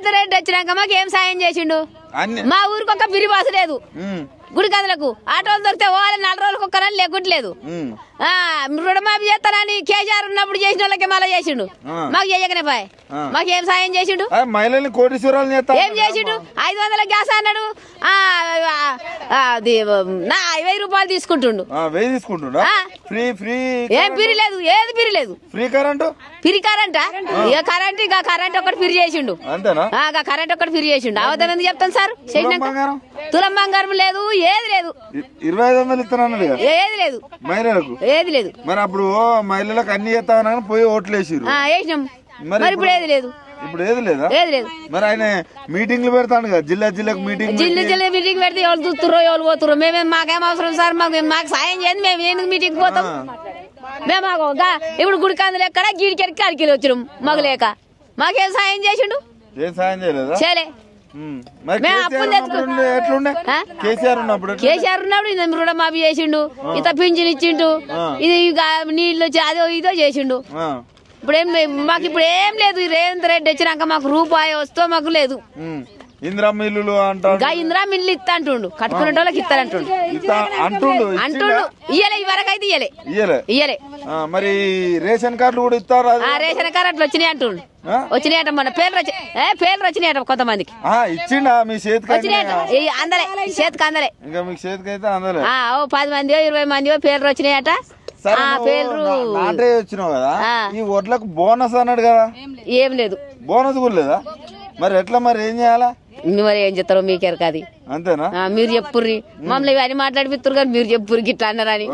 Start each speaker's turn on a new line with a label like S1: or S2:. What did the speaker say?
S1: రేవంత్ రెడ్డి వచ్చినాక మాకు ఏం సాయం చేసిండు? మా ఊరికి ఒక పిరి బాసు లేదు. గుడికందులకు ఆటోలు దొరికితే పోవాలి, 4 రోజులకు ఒక్కరని లేకుంటలేదు. రుణమాఫీ చేస్తానని కేసీఆర్ ఉన్నప్పుడు చేసిన వాళ్ళకి మళ్ళీ చేసిండు, మాకు చేయకనే పాయ్. మాకు ఏం సాయం చేసిండు?
S2: మహిళల్ని కోటీశ్వరాలు
S1: ఏం చేసిండు? 500 గ్యాస్ అన్నాడు, 1000 రూపాయలు తీసుకుంటుండు. ఏం పిరి లేదు, ఏది పిరి లేదు.
S2: ఫ్రీ కరెంట్
S1: ఇక కరెంట్ ఒకటి పిరి చేసిండు. కరెంట్ ఒకటి పిరి చేసిండు. అవతల ఎందుకు చెప్తాను సార్? తులం బంగారం లేదు, ఏది లేదు.
S2: 2500 ఇస్తానన్నాడు
S1: ఏది లేదు
S2: మహిళలకు,
S1: ఏది లేదు.
S2: మరి అప్పుడు మహిళలకు అన్ని చేస్తామని పోయి ఓట్లు వేసిరు,
S1: వేసినాం. మరి ఇప్పుడు ఏది లేదు.
S2: ఇప్పుడు ఏది లేదా?
S1: ఏది లేదు.
S2: మరి ఆయన మీటింగ్లు పెడతాను కదా, జిల్లాకు మీటింగ్
S1: మీటింగ్ పెడితే ఎవరు చూస్తుర్రో ఎవరు పోతుర్రో. మేమేం అవసరం సార్? మాకు సాయం చేయండి, మేము ఎందుకు మీటింగ్ పోతాం? మేము ఇప్పుడు గుడికాందులు ఎక్కడ గీడికెడికి అడికి వచ్చినాం మాకు లేక. మాకేం సాయం చేసిండు?
S2: ఏం సాయం చేయలేదా?
S1: చేయలే.
S2: కేసీఆర్ ఉన్నప్పుడు
S1: రుణమాఫీ చేసిండు, ఇంత పింఛన్ ఇచ్చిండు, ఇది నీళ్ళు వచ్చి అదో ఇదో చేసిండు. మాకు ఇప్పుడు ఏం లేదు. రేవంత్ రెడ్డి వచ్చినాక మాకు రూపాయి వస్తే మాకు లేదు.
S2: ఇందిరమ్మ ఇల్లు
S1: ఇందిరమ్మ ఇల్లు ఇస్తా అంటుండు, కట్టుకునే వాళ్ళకి ఇస్తారంటుండు. ఇయ్యలే, ఈ వరకు అయితే ఇయ్యలే.
S2: మరి రేషన్ కార్డులు కూడా ఇస్తారు.
S1: రేషన్ కార్డు అట్లా వచ్చినాయి అంటుండు. వచ్చినాయట, మన పేర్లు వచ్చినాయట కొంతమందికి.
S2: ఇచ్చిండా మీ చేతికి?
S1: అందలే, చేతికి అందలే.
S2: ఇంకా మీకు చేతికి అయితే అందలే.
S1: 10 మందియో 20 మందియో పేర్లు వచ్చినాయట.
S2: నాటే వచ్చినావు కదా, ఈ వడ్లకు బోనస్ అన్నాడు కదా,
S1: ఏం లేదు.
S2: బోనస్ కూడా లేదా? మరి ఎట్లా, మరి ఏం చేయాలా?
S1: మరి ఏం చెప్తారో మీకేరు కాదు.
S2: అంతేనా?
S1: మీరు చెప్పుర్రి, మమ్మల్ని ఇవన్నీ మాట్లాడిపిస్తారు కానీ మీరు చెప్పుర్రి గిట్లా అన్నారని.